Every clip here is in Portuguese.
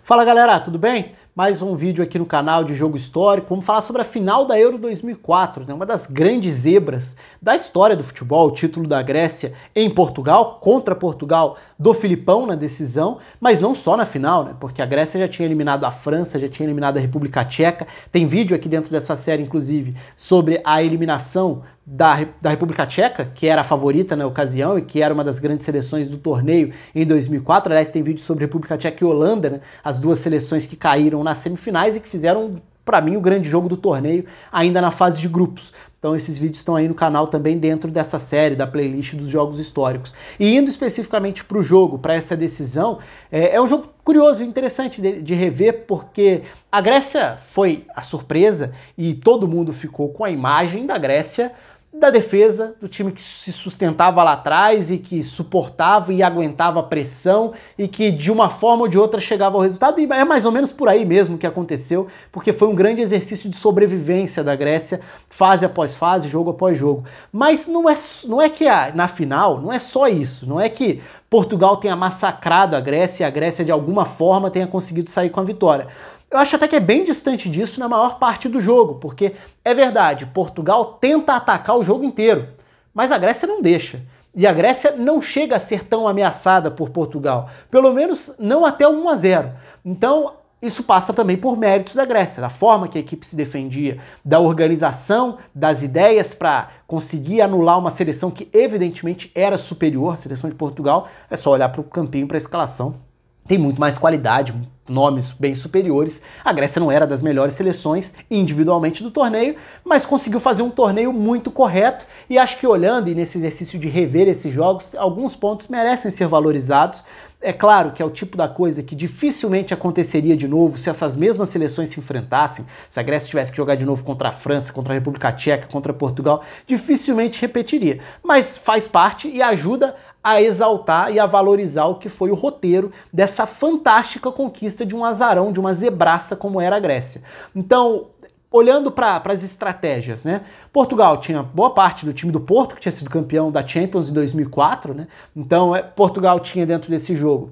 Fala galera, tudo bem? Mais um vídeo aqui no canal de Jogo Histórico. Vamos falar sobre a final da Euro 2004, né? Uma das grandes zebras da história do futebol, o título da Grécia em Portugal, contra Portugal do Filipão na decisão, mas não só na final, né? Porque a Grécia já tinha eliminado a França, já tinha eliminado a República Tcheca. Tem vídeo aqui dentro dessa série, inclusive, sobre a eliminação da República Tcheca, que era a favorita na ocasião e que era uma das grandes seleções do torneio em 2004. Aliás, tem vídeo sobre República Tcheca e Holanda, né? As duas seleções que caíram nas semifinais e que fizeram, para mim, o grande jogo do torneio ainda na fase de grupos. Então esses vídeos estão aí no canal também dentro dessa série, da playlist dos jogos históricos. E indo especificamente para o jogo, para essa decisão, é um jogo curioso e interessante de rever, porque a Grécia foi a surpresa e todo mundo ficou com a imagem da Grécia, da defesa, do time que se sustentava lá atrás e que suportava e aguentava a pressão e que de uma forma ou de outra chegava ao resultado, e é mais ou menos por aí mesmo que aconteceu, porque foi um grande exercício de sobrevivência da Grécia, fase após fase, jogo após jogo. Mas não é que na final, não é só isso, não é que Portugal tenha massacrado a Grécia e a Grécia de alguma forma tenha conseguido sair com a vitória. Eu acho até que é bem distante disso na maior parte do jogo, porque é verdade, Portugal tenta atacar o jogo inteiro, mas a Grécia não deixa. E a Grécia não chega a ser tão ameaçada por Portugal, pelo menos não até o 1 a 0. Então isso passa também por méritos da Grécia, da forma que a equipe se defendia, da organização, das ideias para conseguir anular uma seleção que evidentemente era superior à seleção de Portugal. É só olhar para o campinho, para a escalação. Tem muito mais qualidade, nomes bem superiores. A Grécia não era das melhores seleções individualmente do torneio, mas conseguiu fazer um torneio muito correto, e acho que olhando e nesse exercício de rever esses jogos, alguns pontos merecem ser valorizados. É claro que é o tipo da coisa que dificilmente aconteceria de novo se essas mesmas seleções se enfrentassem, se a Grécia tivesse que jogar de novo contra a França, contra a República Tcheca, contra Portugal, dificilmente repetiria. Mas faz parte e ajuda a exaltar e a valorizar o que foi o roteiro dessa fantástica conquista de um azarão, de uma zebraça como era a Grécia. Então, olhando para as estratégias, né? Portugal tinha boa parte do time do Porto, que tinha sido campeão da Champions em 2004, né? Então, Portugal tinha dentro desse jogo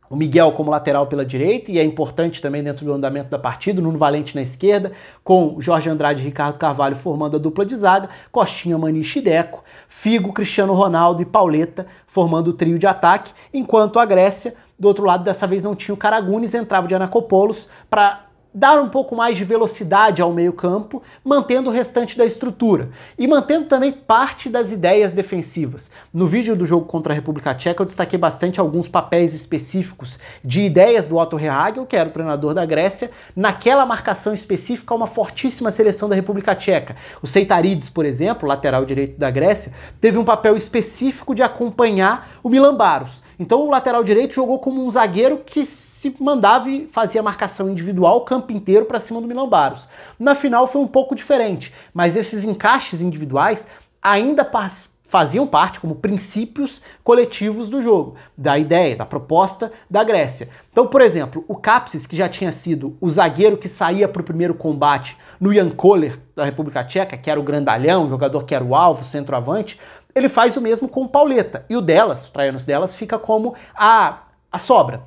o Miguel como lateral pela direita, e é importante também dentro do andamento da partida, o Nuno Valente na esquerda, com Jorge Andrade e Ricardo Carvalho formando a dupla de zaga, Costinha, Maniche e Deco, Figo, Cristiano Ronaldo e Pauleta formando o trio de ataque, enquanto a Grécia, do outro lado, dessa vez não tinha o Karagounis, entrava de Anacopoulos para dar um pouco mais de velocidade ao meio-campo, mantendo o restante da estrutura e mantendo também parte das ideias defensivas. No vídeo do jogo contra a República Tcheca eu destaquei bastante alguns papéis específicos de ideias do Otto Rehhagel, que era o treinador da Grécia, naquela marcação específica a uma fortíssima seleção da República Tcheca. O Seitarides, por exemplo, lateral direito da Grécia, teve um papel específico de acompanhar o Milan Baros. Então o lateral direito jogou como um zagueiro que se mandava e fazia marcação individual, campo inteiro para cima do Milan Baros. Na final foi um pouco diferente, mas esses encaixes individuais ainda faziam parte como princípios coletivos do jogo, da ideia, da proposta da Grécia. Então, por exemplo, o Kapsis, que já tinha sido o zagueiro que saía para o primeiro combate no Jan Koller da República Tcheca, que era o grandalhão, o jogador que era o alvo, o centroavante, ele faz o mesmo com o Pauleta. E o Delas, o Traianos Delas, fica como a sobra.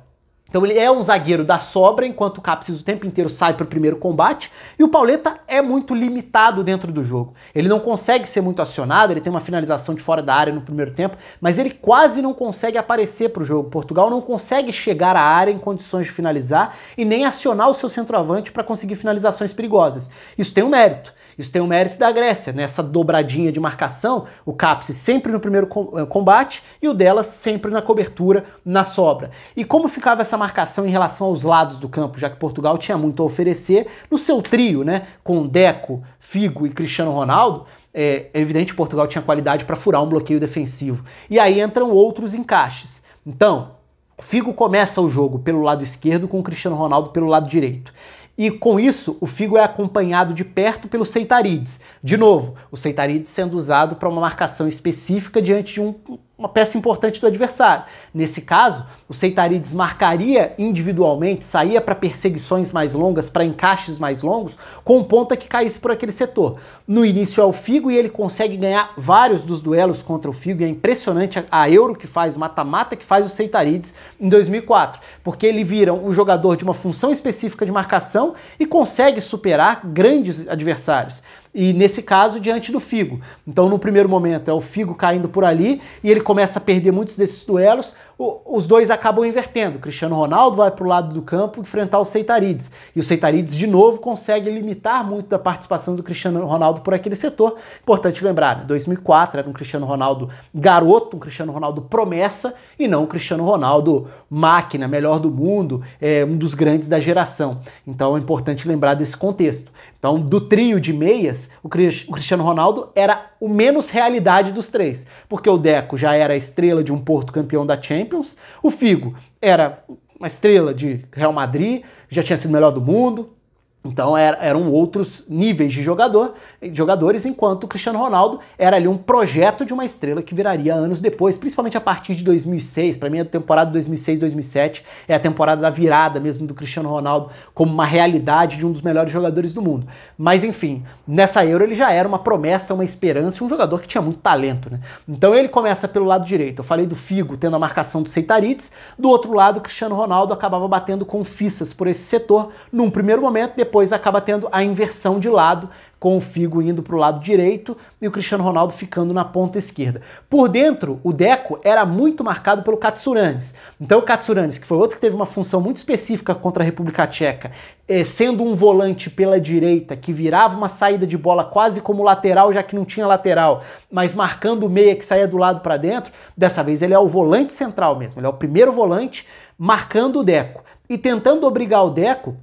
Então ele é um zagueiro da sobra, enquanto o Kapsis o tempo inteiro sai para o primeiro combate, e o Pauleta é muito limitado dentro do jogo. Ele não consegue ser muito acionado, ele tem uma finalização de fora da área no primeiro tempo, mas ele quase não consegue aparecer para o jogo. Portugal não consegue chegar à área em condições de finalizar e nem acionar o seu centroavante para conseguir finalizações perigosas. Isso tem um mérito. Isso tem o mérito da Grécia, nessa dobradinha de marcação, o Kapsis sempre no primeiro combate e o Delas sempre na cobertura, na sobra. E como ficava essa marcação em relação aos lados do campo, já que Portugal tinha muito a oferecer no seu trio, né, com Deco, Figo e Cristiano Ronaldo, é evidente que Portugal tinha qualidade para furar um bloqueio defensivo. E aí entram outros encaixes. Então, Figo começa o jogo pelo lado esquerdo com o Cristiano Ronaldo pelo lado direito. E com isso, o Figo é acompanhado de perto pelo Seitarides. De novo, o Seitarides sendo usado para uma marcação específica diante de um uma peça importante do adversário. Nesse caso, o Seitarides marcaria individualmente, saía para perseguições mais longas, para encaixes mais longos, com um ponta que caísse por aquele setor. No início é o Figo e ele consegue ganhar vários dos duelos contra o Figo, e é impressionante a Euro que faz, o mata-mata que faz o Seitarides em 2004, porque ele vira um jogador de uma função específica de marcação e consegue superar grandes adversários. E nesse caso, diante do Figo. Então, no primeiro momento, é o Figo caindo por ali e ele começa a perder muitos desses duelos. Os dois acabam invertendo. O Cristiano Ronaldo vai para o lado do campo enfrentar o Seitarides. E o Seitarides, de novo, consegue limitar muito da participação do Cristiano Ronaldo por aquele setor. Importante lembrar, em 2004 era um Cristiano Ronaldo garoto, um Cristiano Ronaldo promessa, e não um Cristiano Ronaldo máquina, melhor do mundo, um dos grandes da geração. Então é importante lembrar desse contexto. Então, do trio de meias, o Cristiano Ronaldo era o menos realidade dos três, porque o Deco já era a estrela de um Porto campeão da Champions, o Figo era uma estrela de Real Madrid, já tinha sido o melhor do mundo. Então eram outros níveis de jogadores, enquanto o Cristiano Ronaldo era ali um projeto de uma estrela que viraria anos depois, principalmente a partir de 2006. Para mim, a temporada 2006-2007 é a temporada da virada mesmo do Cristiano Ronaldo como uma realidade de um dos melhores jogadores do mundo. Mas enfim, nessa Euro ele já era uma promessa, uma esperança, um jogador que tinha muito talento, né? Então ele começa pelo lado direito. Eu falei do Figo tendo a marcação do Seitarides, do outro lado o Cristiano Ronaldo acabava batendo com Fissas por esse setor num primeiro momento, depois acaba tendo a inversão de lado, com o Figo indo para o lado direito e o Cristiano Ronaldo ficando na ponta esquerda. Por dentro, o Deco era muito marcado pelo Katsuranis. Então o Katsuranis, que foi outro que teve uma função muito específica contra a República Tcheca, sendo um volante pela direita, que virava uma saída de bola quase como lateral, já que não tinha lateral, mas marcando o meia que saía do lado para dentro, dessa vez ele é o volante central mesmo, ele é o primeiro volante marcando o Deco e tentando obrigar o Deco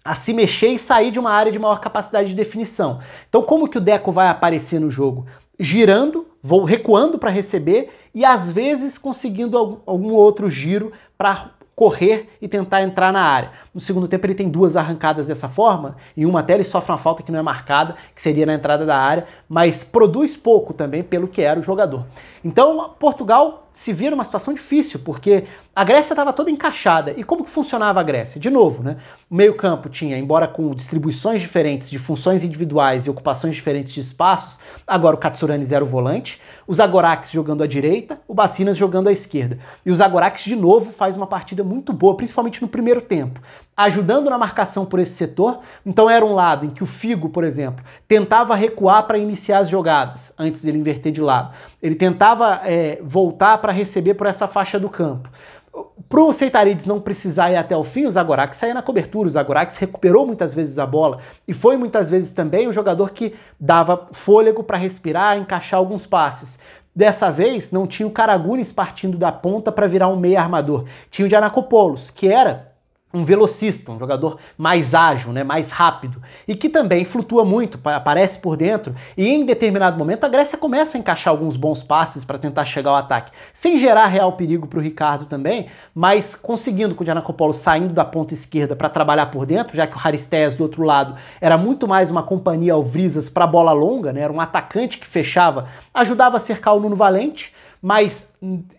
a se mexer e sair de uma área de maior capacidade de definição. Então como que o Deco vai aparecer no jogo? Girando, recuando para receber e às vezes conseguindo algum outro giro para correr e tentar entrar na área. No segundo tempo ele tem duas arrancadas dessa forma, e uma até ele sofre uma falta que não é marcada, que seria na entrada da área, mas produz pouco também pelo que era o jogador. Então Portugal se vira numa situação difícil, porque a Grécia estava toda encaixada. E como que funcionava a Grécia? De novo, né? O meio-campo tinha, embora com distribuições diferentes de funções individuais e ocupações diferentes de espaços, agora o Katsuranis era o volante, os Zagorakis jogando à direita, o Bacinas jogando à esquerda. E o Zagorakis, de novo, faz uma partida muito boa, principalmente no primeiro tempo, ajudando na marcação por esse setor. Então era um lado em que o Figo, por exemplo, tentava recuar para iniciar as jogadas, antes dele inverter de lado. Ele tentava voltar para receber por essa faixa do campo. Para o Seitarides não precisar ir até o fim, o Zagorakis saía na cobertura, o Zagorakis recuperou muitas vezes a bola e foi muitas vezes também um jogador que dava fôlego para respirar, encaixar alguns passes. Dessa vez não tinha o Karagunis partindo da ponta para virar um meia armador, tinha o Giannakopoulos, que era um velocista, um jogador mais ágil, né, mais rápido, e que também flutua muito, aparece por dentro, e em determinado momento a Grécia começa a encaixar alguns bons passes para tentar chegar ao ataque, sem gerar real perigo para o Ricardo também, mas conseguindo com o Giannakopoulos saindo da ponta esquerda para trabalhar por dentro, já que o Charisteas do outro lado era muito mais uma companhia ao Vrisas para bola longa, né, era um atacante que fechava, ajudava a cercar o Nuno Valente, mas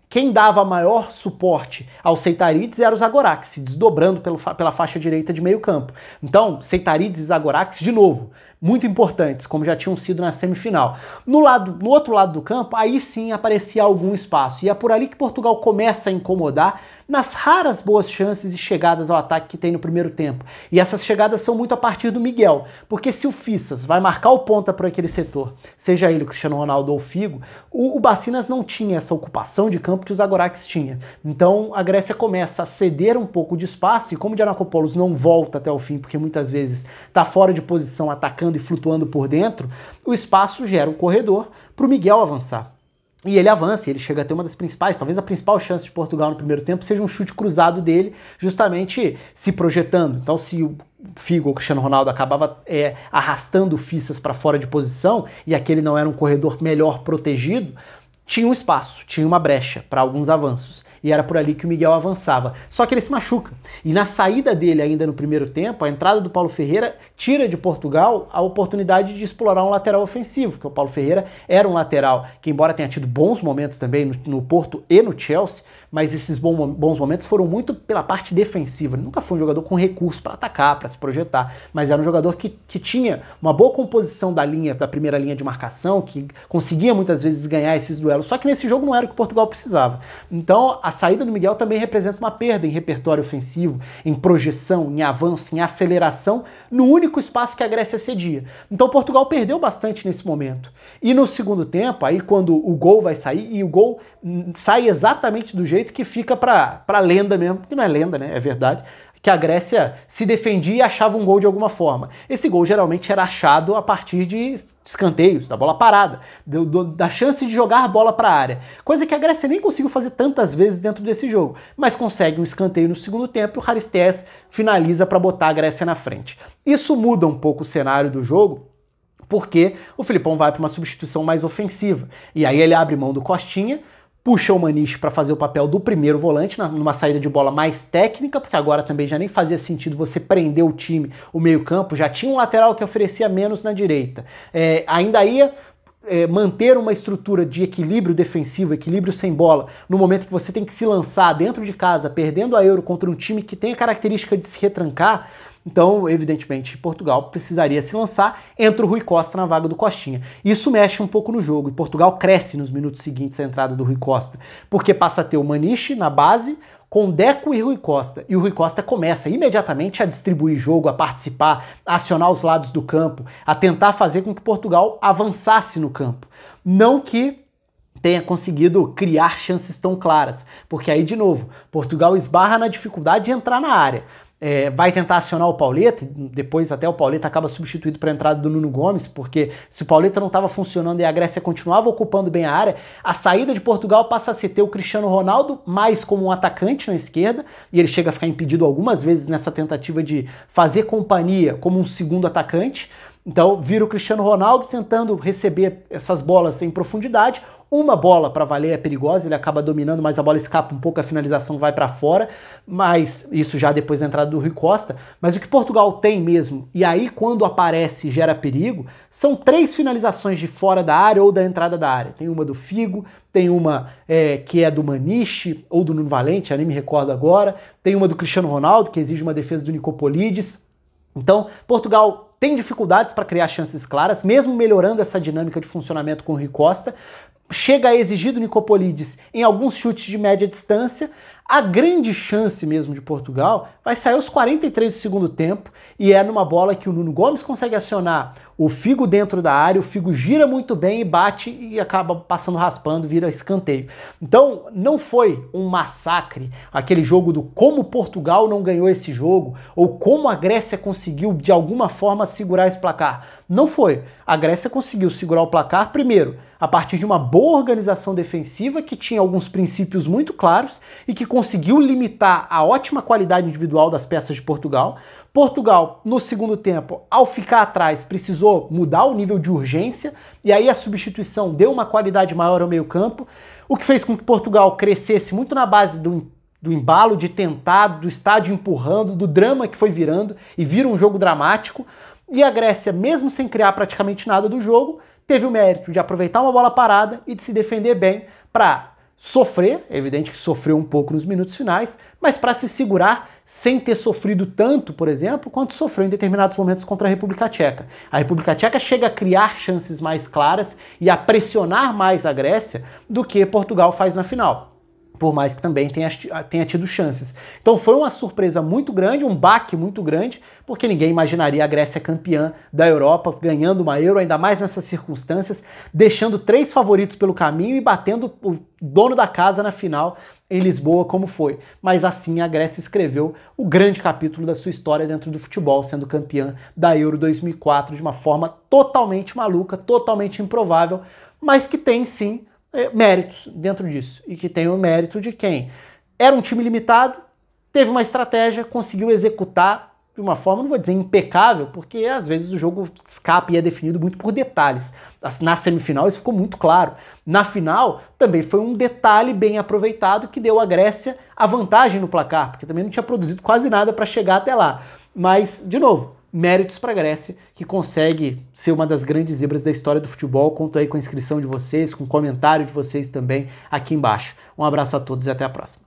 quem dava maior suporte ao Seitarides era o Zagorakis, se desdobrando pela faixa direita de meio campo. Então, Seitarides e Zagorakis, de novo, muito importantes, como já tinham sido na semifinal. No outro lado do campo, aí sim aparecia algum espaço. E é por ali que Portugal começa a incomodar nas raras boas chances e chegadas ao ataque que tem no primeiro tempo. E essas chegadas são muito a partir do Miguel, porque se o Fissas vai marcar o ponta por aquele setor, seja ele o Cristiano Ronaldo ou o Figo, o Bacinas não tinha essa ocupação de campo que o Zagorakis tinha. Então a Grécia começa a ceder um pouco de espaço, e como o Giannakopoulos não volta até o fim, porque muitas vezes está fora de posição, atacando e flutuando por dentro, o espaço gera um corredor para o Miguel avançar. E ele avança, ele chega a ter uma das principais, talvez a principal chance de Portugal no primeiro tempo seja um chute cruzado dele, justamente se projetando. Então se o Figo ou o Cristiano Ronaldo acabava arrastando o Fissas para fora de posição, e aquele não era um corredor melhor protegido, tinha um espaço, tinha uma brecha para alguns avanços. E era por ali que o Miguel avançava. Só que ele se machuca. E na saída dele ainda no primeiro tempo, a entrada do Paulo Ferreira tira de Portugal a oportunidade de explorar um lateral ofensivo, porque o Paulo Ferreira era um lateral que, embora tenha tido bons momentos também no Porto e no Chelsea, mas esses bons momentos foram muito pela parte defensiva. Ele nunca foi um jogador com recurso para atacar, para se projetar, mas era um jogador que tinha uma boa composição da primeira linha de marcação, que conseguia muitas vezes ganhar esses duelos, só que nesse jogo não era o que Portugal precisava. Então a saída do Miguel também representa uma perda em repertório ofensivo, em projeção, em avanço, em aceleração, no único espaço que a Grécia cedia. Então Portugal perdeu bastante nesse momento. E no segundo tempo, aí quando o gol vai sair, e o gol sai exatamente do jeito que fica pra lenda mesmo, que não é lenda, né? É verdade, que a Grécia se defendia e achava um gol de alguma forma. Esse gol geralmente era achado a partir de escanteios, da bola parada, da chance de jogar a bola para a área. Coisa que a Grécia nem conseguiu fazer tantas vezes dentro desse jogo, mas consegue um escanteio no segundo tempo e o Haristes finaliza para botar a Grécia na frente. Isso muda um pouco o cenário do jogo, porque o Filipão vai para uma substituição mais ofensiva. E aí ele abre mão do Costinha, puxa o Maniche para fazer o papel do primeiro volante, numa saída de bola mais técnica, porque agora também já nem fazia sentido você prender o time, o meio-campo, já tinha um lateral que oferecia menos na direita. Ainda ia manter uma estrutura de equilíbrio defensivo, equilíbrio sem bola, no momento que você tem que se lançar dentro de casa, perdendo a Euro contra um time que tem a característica de se retrancar. Então, evidentemente, Portugal precisaria se lançar, entra o Rui Costa na vaga do Costinha. Isso mexe um pouco no jogo, e Portugal cresce nos minutos seguintes à entrada do Rui Costa, porque passa a ter o Maniche na base, com Deco e Rui Costa. E o Rui Costa começa imediatamente a distribuir jogo, a participar, a acionar os lados do campo, a tentar fazer com que Portugal avançasse no campo. Não que tenha conseguido criar chances tão claras, porque aí, de novo, Portugal esbarra na dificuldade de entrar na área. Vai tentar acionar o Pauleta, depois até o Pauleta acaba substituído para a entrada do Nuno Gomes, porque se o Pauleta não estava funcionando e a Grécia continuava ocupando bem a área, a saída de Portugal passa a se ter o Cristiano Ronaldo mais como um atacante na esquerda, e ele chega a ficar impedido algumas vezes nessa tentativa de fazer companhia como um segundo atacante. Então vira o Cristiano Ronaldo tentando receber essas bolas em profundidade. Uma bola para valer é perigosa, ele acaba dominando, mas a bola escapa um pouco, a finalização vai para fora, mas isso já depois da entrada do Rui Costa. Mas o que Portugal tem mesmo, e aí quando aparece e gera perigo, são 3 finalizações de fora da área ou da entrada da área. Tem uma do Figo, tem uma que é do Maniche ou do Nuno Valente, eu nem me recordo agora, tem uma do Cristiano Ronaldo, que exige uma defesa do Nicopolidis. Então, Portugal tem dificuldades para criar chances claras, mesmo melhorando essa dinâmica de funcionamento com o Rui Costa. Chega a exigir do Nicopolidis em alguns chutes de média distância. A grande chance mesmo de Portugal vai sair aos 43 do segundo tempo, e é numa bola que o Nuno Gomes consegue acionar o Figo dentro da área, o Figo gira muito bem e bate e acaba passando raspando, vira escanteio. Então não foi um massacre, aquele jogo do como Portugal não ganhou esse jogo, ou como a Grécia conseguiu de alguma forma segurar esse placar. Não foi. A Grécia conseguiu segurar o placar, primeiro, a partir de uma boa organização defensiva que tinha alguns princípios muito claros e que conseguiu limitar a ótima qualidade individual das peças de Portugal. Portugal, no segundo tempo, ao ficar atrás, precisou mudar o nível de urgência, e aí a substituição deu uma qualidade maior ao meio-campo, o que fez com que Portugal crescesse muito na base do embalo, de tentar, do estádio empurrando, do drama que foi virando, e vira um jogo dramático. E a Grécia, mesmo sem criar praticamente nada do jogo, teve o mérito de aproveitar uma bola parada e de se defender bem para sofrer, é evidente que sofreu um pouco nos minutos finais, mas para se segurar sem ter sofrido tanto, por exemplo, quanto sofreu em determinados momentos contra a República Tcheca. A República Tcheca chega a criar chances mais claras e a pressionar mais a Grécia do que Portugal faz na final, por mais que também tenha tido chances. Então foi uma surpresa muito grande, um baque muito grande, porque ninguém imaginaria a Grécia campeã da Europa, ganhando uma Euro, ainda mais nessas circunstâncias, deixando 3 favoritos pelo caminho e batendo o dono da casa na final em Lisboa, como foi. Mas assim a Grécia escreveu o grande capítulo da sua história dentro do futebol, sendo campeã da Euro 2004 de uma forma totalmente maluca, totalmente improvável, mas que tem sim méritos dentro disso, e que tem o mérito de quem era um time limitado, teve uma estratégia, conseguiu executar de uma forma, não vou dizer impecável, porque às vezes o jogo escapa e é definido muito por detalhes. Na semifinal isso ficou muito claro. Na final também foi um detalhe bem aproveitado que deu à Grécia a vantagem no placar, porque também não tinha produzido quase nada para chegar até lá. Mas, de novo, méritos para a Grécia, que consegue ser uma das grandes zebras da história do futebol. Conto aí com a inscrição de vocês, com o comentário de vocês também aqui embaixo. Um abraço a todos e até a próxima.